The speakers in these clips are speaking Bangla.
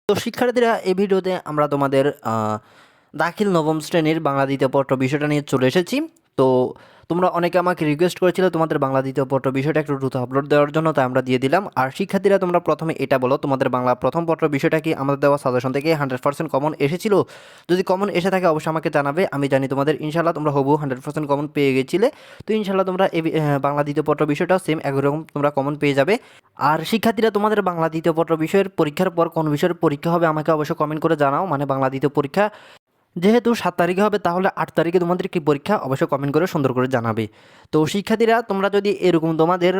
তো শিক্ষার্থীরা, এই ভিডিওতে আমরা তোমাদের দাখিল নবম শ্রেণীর বাংলা দ্বিতীয় পত্র বিষয়টা নিয়ে চলে এসেছি। তো তোমরা অনেকে আমাকে রিকোয়েস্ট করেছিলে তোমাদের বাংলা দ্বিতীয় পত্র বিষয়টা একটু দ্রুত আপলোড দেওয়ার জন্য, তাই আমরা দিয়ে দিলাম। আর শিক্ষার্থীরা, তোমরা প্রথমে এটা বলো, তোমাদের বাংলা প্রথম পত্র বিষয়টা কি আমাদের দেওয়া সাজেশন থেকে 100% কমন এসেছিল? যদি কমন এসে থাকে অবশ্যই আমাকে জানাবে। আমি জানি তোমাদের ইনশাল্লাহ তোমরা হবু 100% কমন পেয়ে গেছিলে। তো ইনশাল্লাহ তোমরা এই বাংলা দ্বিতীয় পত্র বিষয়টাও সেম একই রকম তোমরা কমন পেয়ে যাবে। আর শিক্ষার্থীরা, তোমাদের বাংলা দ্বিতীয় পত্র বিষয়ের পরীক্ষার পর কোন বিষয়ের পরীক্ষা হবে আমাকে অবশ্যই কমেন্ট করে জানাও। মানে বাংলা দ্বিতীয় পরীক্ষা যেহেতু 7 তারিখে হবে, তাহলে 8 তারিখে তোমাদের কি পরীক্ষা অবশ্যই কমেন্ট করে সুন্দর করে জানাবে। তো শিক্ষার্থীরা, তোমরা যদি এরকম তোমাদের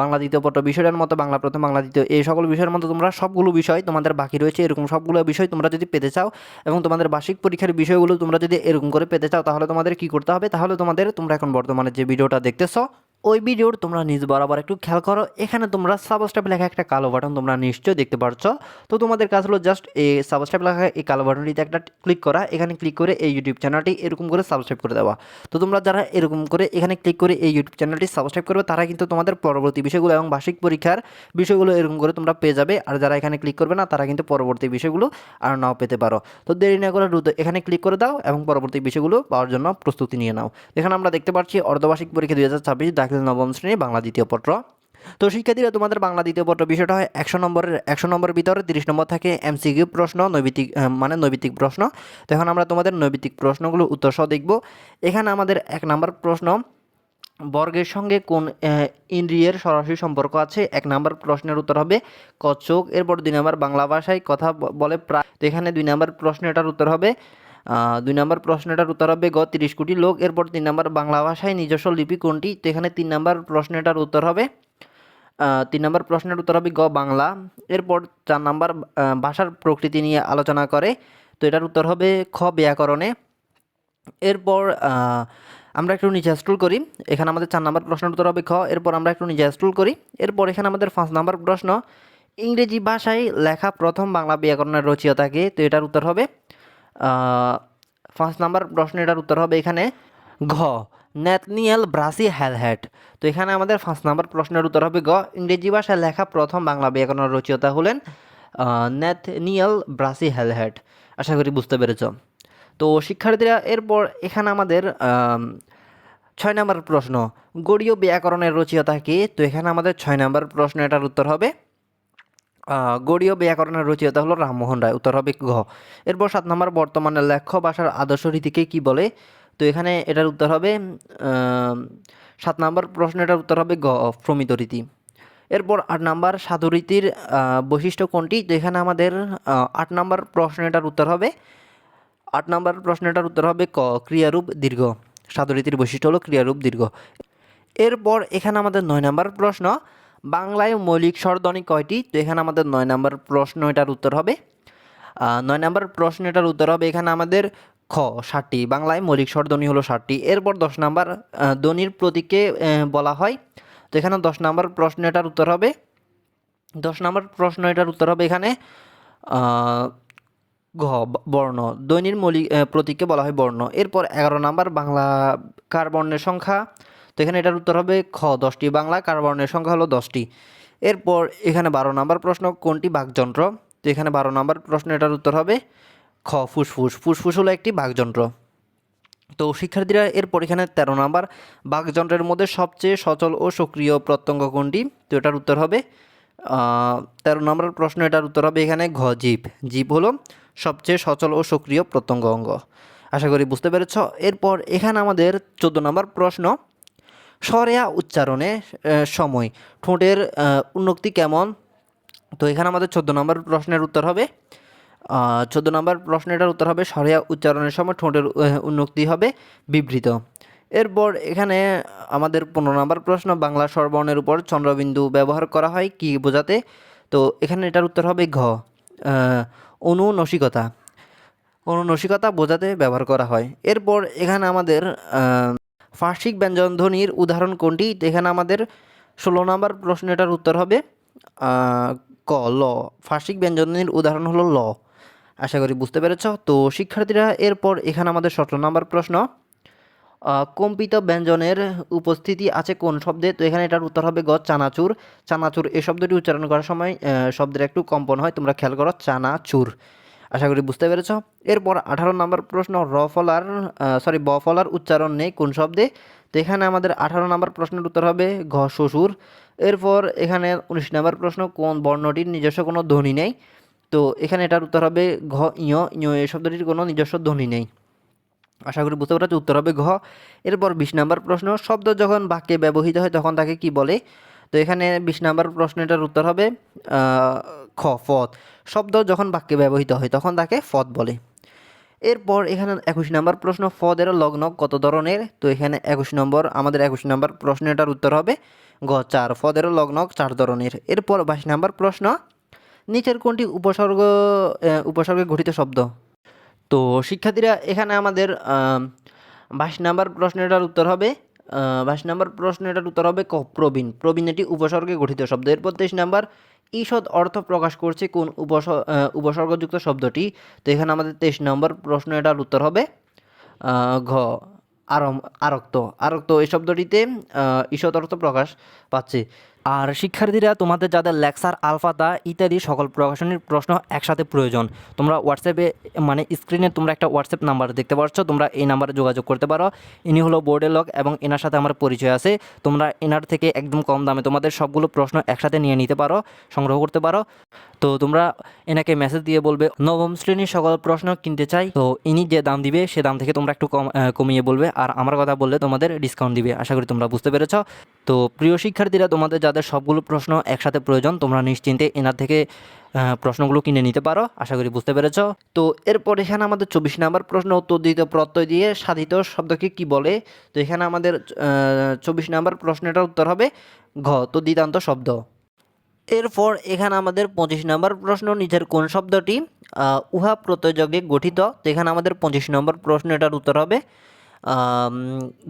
বাংলা দ্বিতীয় পত্র বিষয়ের মতো বাংলা প্রথম বাংলা দ্বিতীয় এই সকল বিষয়ের মতো তোমরা সবগুলো বিষয় তোমাদের বাকি রয়েছে, এরকম সবগুলো বিষয় তোমরা যদি পেতে চাও এবং তোমাদের বার্ষিক পরীক্ষার বিষয়গুলো তোমরা যদি এরকম করে পেতে চাও, তাহলে তোমাদের কি করতে হবে? তাহলে তোমরা এখন বর্তমানে যে ভিডিওটা দেখতেছো ওই ভিডিওর তোমরা নিজ বরাবর একটু খেয়াল করো। এখানে তোমরা সাবস্ক্রাইব লেখা একটা কালো বাটন তোমরা নিশ্চয়ই দেখতে পাচ্ছ। তো তোমাদের কাজ হলো জাস্ট এই সাবস্ক্রাইব লেখা এই কালো বাটনটিতে একটা ক্লিক করা। এখানে ক্লিক করে এই ইউটিউব চ্যানেলটি এরকম করে সাবস্ক্রাইব করে দেওয়া। তো তোমরা যারা এরকম করে এখানে ক্লিক করে এই ইউটিউব চ্যানেলটি সাবস্ক্রাইব করবে, তারা কিন্তু তোমাদের পরবর্তী বিষয়গুলো এবং বার্ষিক পরীক্ষার বিষয়গুলো এরকম করে তোমরা পেয়ে যাবে। আর যারা এখানে ক্লিক করবে না, তারা কিন্তু পরবর্তী বিষয়গুলো আর নাও পেতে পারো। তো দেরি না করে দ্রুত এখানে ক্লিক করে দাও এবং পরবর্তী বিষয়গুলো পাওয়ার জন্য প্রস্তুতি নিয়ে নাও। এখানে আমরা দেখতে পাচ্ছি অর্ধবার্ষিক পরীক্ষা 2026 দাখিল নবম শ্রেণী বাংলা দ্বিতীয় পত্র। তো শিক্ষার্থীরা, তোমাদের বাংলা দ্বিতীয় পত্র বিষয়টা হয় 100 নম্বরের ভিতরে 30 নম্বর থাকে এমসিকিউ প্রশ্ন, নৈবিত্তিক প্রশ্ন। তো এখন আমরা তোমাদের নৈবিত্তিক প্রশ্নগুলো উত্তর সহ দেখব। এখানে আমাদের 1 নম্বর প্রশ্ন, বর্গের সঙ্গে কোন ইন্দ্রিয়ের সরাসরি সম্পর্ক আছে? 1 নম্বর প্রশ্নের উত্তর হবে ক চোখ। এরপর 2 নম্বর, বাংলা ভাষায় কথা বলে প্রায়। তো এখানে 2 নম্বর প্রশ্নটার উত্তর হবে 2 নম্বর প্রশ্নটার উত্তর হবে গ 30 কোটি লোক। এরপর 3 নম্বর, বাংলা ভাষায় নিজস্ব লিপি কোনটি? তো এখানে 3 নম্বর প্রশ্নটার উত্তর হবে 3 নম্বর প্রশ্নের উত্তর হবে গ বাংলা। এরপর 4 নম্বর, ভাষার প্রকৃতি নিয়ে আলোচনা করে। তো এটার উত্তর হবে খ ব্যাকরণে। এরপর আমরা একটু নিচে স্ক্রল করি। এখানে আমাদের 4 নম্বর প্রশ্নের উত্তর হবে খ। এরপর আমরা একটু নিচে স্ক্রল করি। এরপর এখানে আমাদের 5 নম্বর প্রশ্ন, ইংরেজি ভাষায় লেখা প্রথম বাংলা ব্যাকরণের রচয়িতাকে? তো এটার উত্তর হবে 5 নম্বর প্রশ্ন, এটার উত্তর হবে এখানে ঘ ন্যাথনিয়েল ব্রাসি হ্যালহেট। তো এখানে আমাদের 5 নম্বর প্রশ্নের উত্তর হবে গ। ইংরেজি ভাষায় লেখা প্রথম বাংলা ব্যাকরণের রচয়িতা হলেন ন্যাথনিয়েল ব্রাসি হ্যালহেট। আশা করি বুঝতে পেরেছ। তো শিক্ষার্থীরা, এরপর এখানে আমাদের 6 নম্বর প্রশ্ন, গড়ীয় ব্যাকরণের রচয়িতা কে? তো এখানে আমাদের 6 নম্বর প্রশ্ন, এটার উত্তর হবে গড়ীয় ব্যাকরণের রচয়িতা হলো রামমোহন রায়। উত্তর হবে ঘ। এরপর 7 নম্বর, বর্তমানে লেখ্য ভাষার আদর্শ রীতিকে কি বলে? তো এখানে এটার উত্তর হবে 7 নম্বর প্রশ্ন, এটার উত্তর হবে গ প্রমিত রীতি। এরপর 8 নম্বর, সাধুরীতির বৈশিষ্ট্য কোনটি? তো এখানে আমাদের 8 নম্বর প্রশ্ন, এটার উত্তর হবে 8 নম্বর প্রশ্নটার উত্তর হবে ক ক্রিয়ারূপ দীর্ঘ। সাধুরীতির বৈশিষ্ট্য হলো ক্রিয়ারূপ দীর্ঘ। এরপর এখানে আমাদের 9 নম্বর প্রশ্ন, বাংলায় মৌলিক স্বরধ্বনি কয়টি? তো এখানে আমাদের 9 নম্বর প্রশ্ন, এটার উত্তর হবে 9 নম্বর প্রশ্ন, এটার উত্তর হবে এখানে আমাদের খ 7টি। বাংলায় মৌলিক স্বরধ্বনি হলো 7টি। এরপর 10 নম্বর, ধ্বনির প্রতীককে বলা হয়? তো এখানে 10 নম্বর প্রশ্ন, এটার উত্তর হবে 10 নম্বর প্রশ্ন, এটার উত্তর হবে এখানে ঘ বর্ণ। ধ্বনির মৌলিক প্রতীককে বলা হয় বর্ণ। এরপর 11 নম্বর, বাংলা কার বর্ণের সংখ্যা? তো এখানে এটার উত্তর হবে খ 10টি। বাংলা কার বর্ণের সংখ্যা হলো 10টি। এরপর এখানে 12 নম্বর প্রশ্ন, কোনটি বাকযন্ত্র? তো এখানে 12 নম্বর প্রশ্ন, এটার উত্তর হবে খ ফুসফুস। ফুসফুস হলো একটি বাকযন্ত্র। তো শিক্ষার্থীরা, এরপর এখানে 13 নম্বর, বাকযন্ত্রের মধ্যে সবচেয়ে সচল ও সক্রিয় প্রত্যঙ্গ কোনটি? তো এটার উত্তর হবে 13 নম্বর প্রশ্ন, এটার উত্তর হবে এখানে ঘ জীব। জীব হলো সবচেয়ে সচল ও সক্রিয় প্রত্যঙ্গ অঙ্গ। আশা করি বুঝতে পেরেছ। এরপর এখানে আমাদের 14 নম্বর প্রশ্ন, স্বরেয়া উচ্চারণে সময় ঠোঁটের উন্নতি কেমন? তো এখানে আমাদের 14 নম্বর প্রশ্নের উত্তর হবে 14 নম্বর প্রশ্নটার উত্তর হবে স্বরেয়া উচ্চারণের সময় ঠোঁটের উন্নতি হবে বিবৃত। এরপর এখানে আমাদের 15 নম্বর প্রশ্ন, বাংলা স্বরবর্ণের উপর চন্দ্রবিন্দু ব্যবহার করা হয় কি বোঝাতে? তো এখানে এটার উত্তর হবে ঘ অনুনসিকতা। অনুনসিকতা বোঝাতে ব্যবহার করা হয়। এরপর এখানে আমাদের ফার্সিক ব্যঞ্জনধ্বনির উদাহরণ কোনটি? তো এখানে আমাদের 16 নম্বর প্রশ্ন, এটার উত্তর হবে ক ল। ফার্সিক ব্যঞ্জনধ্বনির উদাহরণ হলো ল। আশা করি বুঝতে পেরেছ। তো শিক্ষার্থীরা, এরপর এখানে আমাদের 17 নম্বর প্রশ্ন, কম্পিত ব্যঞ্জনের উপস্থিতি আছে কোন শব্দে? তো এখানে এটার উত্তর হবে গ চানাচুর। চানাচুর এই শব্দটি উচ্চারণ করার সময় শব্দের একটু কম্পন হয়, তোমরা খেয়াল করো, চানাচুর। আশা করি বুঝতে পেরেছ। এরপর 18 নম্বর প্রশ্ন, ব ফলার উচ্চারণ নেই কোন শব্দে? তো এখানে আমাদের 18 নম্বর প্রশ্নের উত্তর হবে ঘ শ্বশুর। এরপর এখানে 19 নম্বর প্রশ্ন, কোন বর্ণটির নিজস্ব কোনো ধ্বনি নেই? তো এখানে এটার উত্তর হবে ঘ ইয়। ইয় এই শব্দটির কোনো নিজস্ব ধ্বনি নেই। আশা করি বুঝতে পারছো, উত্তর হবে ঘ। এরপর 20 নম্বর প্রশ্ন, শব্দ যখন বাক্যে ব্যবহৃত হয় তখন তাকে কি বলে? তো এখানে 20 নম্বর প্রশ্নটার উত্তর হবে খ ফদ। শব্দ যখন বাক্যে ব্যবহৃত হয় তখন তাকে ফদ বলে। এরপর এখানে 21 নম্বর প্রশ্ন, ফদের লগ্ন কত ধরনের? তো এখানে 21 নম্বর প্রশ্নটার উত্তর হবে গ 4। ফদের লগ্ন 4 ধরনের। এরপর 22 নম্বর প্রশ্ন, নিচের কোনটি উপসর্গে গঠিত শব্দ? তো শিক্ষার্থীরা এখানে আমাদের 22 নাম্বার প্রশ্নটার উত্তর হবে 22 নাম্বার প্রশ্নটার উত্তর হবে ক প্রবীণ। প্রবীণ এটি উপসর্গে গঠিত শব্দ। এরপর 23 নাম্বার, ঈষৎ অর্থ প্রকাশ করছে কোন উপসর্গযুক্ত শব্দটি? তো এখানে আমাদের 23 নম্বর প্রশ্নটার উত্তর হবে ঘ আরক্ত। আরক্ত এই শব্দটিতে ঈষৎ অর্থ প্রকাশ পাচ্ছে। আর শিক্ষার্থীরা, তোমাদের যাদের লেকচার আলফাদা ইত্যাদি সকল প্রকাশনীর প্রশ্ন একসাথে প্রয়োজন, তোমরা হোয়াটসঅ্যাপে মানে স্ক্রিনে তোমরা একটা হোয়াটসঅ্যাপ নাম্বার দেখতে পাচ্ছ, তোমরা এই নাম্বারে যোগাযোগ করতে পারো। ইনি হলো বোর্ডের লোক এবং এনার সাথে আমার পরিচয় আছে। তোমরা এনার থেকে একদম কম দামে তোমাদের সবগুলো প্রশ্ন একসাথে নিয়ে নিতে পারো, সংগ্রহ করতে পারো। তো তোমরা এনাকে মেসেজ দিয়ে বলবে নবম শ্রেণীর সকল প্রশ্ন কিনতে চাই। তো ইনি যে দাম দিবে সে দাম থেকে তোমরা একটু কমিয়ে বলবে, আর আমার কথা বললে তোমাদের ডিসকাউন্ট দিবে। আশা করি তোমরা বুঝতে পেরেছ। তো প্রিয় শিক্ষার্থীরা, তোমাদের যাদের সবগুলো প্রশ্ন একসাথে প্রয়োজন, তোমরা নিশ্চিন্তে এনার থেকে প্রশ্নগুলো কিনে নিতে পারো। আশা করি বুঝতে পেরেছ। তো এরপর এখানে আমাদের 24 নম্বর প্রশ্ন, উত্তর দিতে প্রত্যয় দিয়ে সাধিত শব্দকে কি বলে? তো এখানে আমাদের 24 নম্বর প্রশ্নটার উত্তর হবে ঘ তো দ্বিতান্ত শব্দ। এরপর এখানে আমাদের 25 নম্বর প্রশ্ন, নিচের কোন শব্দটি উহা প্রত্যয়যোগে গঠিত? তো এখানে আমাদের 25 নম্বর প্রশ্নটার উত্তর হবে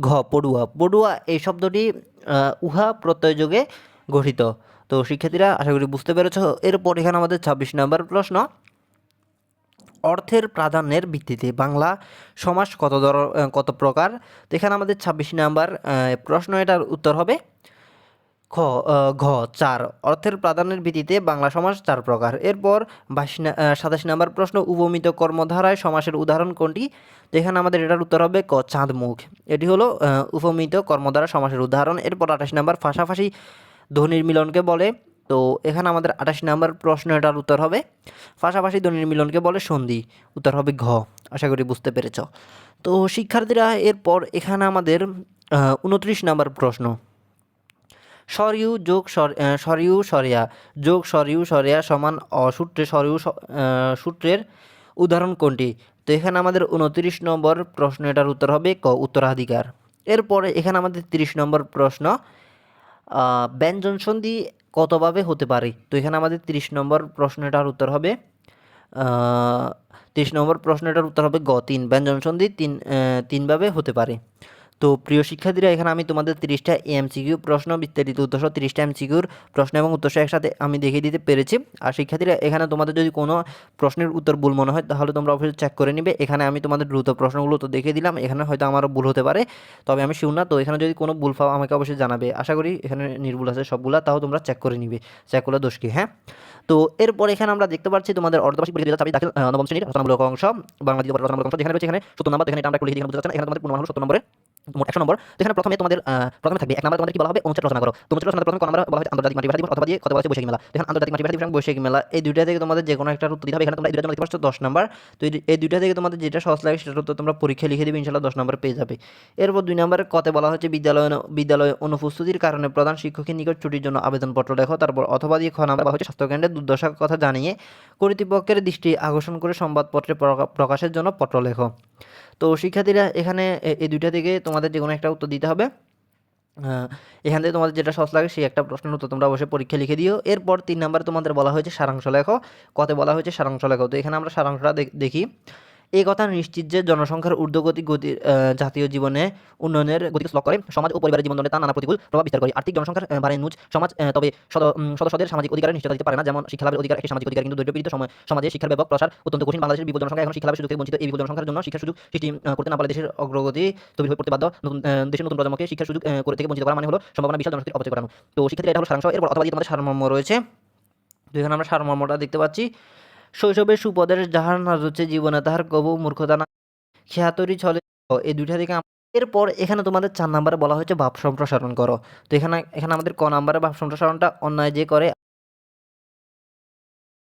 ঘ পড়ুয়া। পড়ুয়া এই শব্দটি উহা প্রত্যয়যোগে গঠিত। তো শিক্ষার্থীরা আশা করি বুঝতে পেরেছ। এরপর এখানে আমাদের 26 নম্বর প্রশ্ন, অর্থের প্রাধান্যের ভিত্তিতে বাংলা সমাস কত প্রকার? তো এখানে আমাদের 26 নম্বর প্রশ্ন, এটার উত্তর হবে ঘ 4। অর্থের প্রাধান্যের ভিত্তিতে বাংলা সমাস 4 প্রকার। এরপর 27 নম্বর প্রশ্ন, উপমিত কর্মধারায় সমাসের উদাহরণ কোনটি? তো এখানে আমাদের এটার উত্তর হবে ক চাঁদমুখ। এটি হলো উপমিত কর্মধারা সমাসের উদাহরণ। এরপর 28 নম্বর, পাশাপাশি ধ্বনির মিলনকে বলে? তো এখানে আমাদের 28 নম্বর প্রশ্ন, এটার উত্তর হবে পাশাপাশি ধ্বনির মিলনকে বলে সন্ধি। উত্তর হবে ঘ। আশা করি বুঝতে পেরেছ। তো শিক্ষার্থীরা, এরপর এখানে আমাদের 29 নম্বর প্রশ্ন, সরিউ যোগ সরিউ সরিয়া যোগ সরিউ সরিয়া সমান অসূত্রে সূত্রের উদাহরণ কোনটি? তো এখানে আমাদের 29 নম্বর প্রশ্ন, এটার উত্তর হবে ক উত্তরাধিকার। এরপরে এখানে আমাদের 30 নম্বর প্রশ্ন, ব্যঞ্জন সন্ধি কতভাবে হতে পারে? তো এখানে আমাদের 30 নম্বর প্রশ্নটার উত্তর হবে 30 নম্বর প্রশ্নটার উত্তর হবে গ 3। ব্যঞ্জন সন্ধি তিনভাবে হতে পারে। তো প্রিয় শিক্ষার্থীরা, এখানে আমি তোমাদের 30টা এমসিকিউ প্রশ্ন, বিস্তারিত উত্তর 30টা এমসিকিউর প্রশ্ন এবং উত্তর একসাথে আমি দেখিয়ে দিতে পেরেছি। আর শিক্ষার্থীরা, এখানে তোমাদের যদি কোনো প্রশ্নের উত্তর ভুল মনে হয় তাহলে তোমরা অবশ্যই চেক করে নিবে। এখানে আমি তোমাদের দ্রুত প্রশ্নগুলো তো দেখিয়ে দিলাম, এখানে হয়তো আমারও ভুল হতে পারে, তবে আমি শিওর না। তো এখানে যদি কোনো ভুল পাও আমাকে অবশ্যই জানাবে। আশা করি এখানে নির্ভুল আছে সবগুলা, তাও তোমরা চেক করে নিবে, চেক করলে দোষ কি? হ্যাঁ। তো এরপর এখানে আমরা দেখতে পাচ্ছি তোমাদের অর্ধবার্ষিক পরীক্ষা 2024 দাখিল নবম শ্রেণীর রচনামূলক অংশ, বাংলা দ্বিতীয় পত্র রচনামূলক অংশ, যেখানে রয়েছে এখানে 70 নম্বর। এখানে আমরা একটু লিখে দিই, বুঝতে পারছেন। এখানে তোমাদের পূর্ণমান হলো 70 নম্বরের, মোট 100 নম্বর। তো এখানে প্রথমে থাকবে 1 নম্বর, তোমাদের কি বলা হবে? অনুচ্ছেদ রচনা করো। তো অনুচ্ছেদ রচনা প্রথমে ক নম্বর বলা হয় আন্তর্জাতিক মাতৃভাষা দিবস, অথবা দিয়ে কত বলা হচ্ছে বৈশাখী মেলা। এখানে আন্তর্জাতিক মাতৃভাষা দিবস এবং বৈশাখী মেলা, এই দুইটা থেকে তোমাদের যে কোনো একটা উত্তর দিতে হবে। এখানে তোমরা এই দুইটার জন্য দেখতে পাচ্ছ 10 নম্বর। তো এই দুইটা থেকে তোমাদের যেটা সহজ লাগে সেটা তো তোমরা পরীক্ষা লিখে দিবে, ইনশাআল্লাহ 10 নম্বর পেয়ে যাবে। এরপর 2 নম্বরে কতে বলা হচ্ছে বিদ্যালয়ে অনুপস্থিতির কারণে প্রধান শিক্ষকের নিকট ছুটির জন্য আবেদনপত্র লেখো। তারপর অথবা দিয়ে খ নম্বর বলা হচ্ছে স্বাস্থ্যকেন্দ্রের দুর্দশার কথা জানিয়ে কর্তৃপক্ষের দৃষ্টি আকর্ষণ করে সংবাদপত্রে প্রকাশের জন্য পত্র লেখো। তো শিক্ষার্থীরা, এখানে এই দুইটা থেকে তোমাদের যে কোনো একটা উত্তর দিতে হবে। এখান থেকে তোমাদের যেটা সহজ লাগে সেই একটা প্রশ্নের উত্তর তোমরা অবশ্যই পরীক্ষা লিখে দিও। এরপর 3 নম্বরে তোমাদের বলা হয়েছে সারাংশ লেখো। কতে বলা হয়েছে সারাংশ লেখো। তো এখানে আমরা সারাংশটা দেখি। এই কথা নিশ্চিত যে জনসংখ্যার ঊর্ধ্বগতি জাতীয় জীবনে উন্নয়নের গতিকে শ্লথ করে, সমাজ ও পরিবারের জীবনদণ্ডে তা নানা প্রতিকূল প্রভাব বিস্তার করে। আর্থিক জনসংখ্যার বাড়ে নুজ সমাজ, তবে সদস্যদের সামাজিক অধিকারের নিশ্চয়তা দিতে পারে না। যেমন শিক্ষা লাভের অধিকার একটি সামাজিক অধিকার, কিন্তু দরিদ্রপীড়িত সমাজে শিক্ষার ব্যাপক প্রসার অত্যন্ত কঠিন। বাংলাদেশের বিপুল জনসংখ্যা এখন শিক্ষা লাভের সুযোগ থেকে বঞ্চিত। এই বিপুল জনসংখ্যার জন্য শিক্ষার সুযোগ সৃষ্টি করতে না পারলে দেশের অগ্রগতি স্থবির হয়ে পড়তে বাধ্য। দেশের নতুন প্রজন্মকে শিক্ষার সুযোগ থেকে বঞ্চিত করা মানে হলো সম্ভাবনা বিশাল জনশক্তির অপচয় করানো। তো শিক্ষার্থীরা এটা হলো সারাংশ। এরপর অথবা দিয়ে তোমাদের সারমর্ম রয়েছে। তো এখানে আমরা সারমর্মটা দেখতে পাচ্ছি। শৈশবে সুপদের যাহার না রুচে, জীবনে তাহার কবু মূর্খতা না খেয়াতরি ছলে। এই দুইটা থেকে এরপর এখানে তোমাদের 4 নাম্বারে বলা হয়েছে ভাব সম্প্রসারণ করো। তো এখানে আমাদের ক নাম্বারে ভাব সম্প্রসারণটা অন্যায় যে করে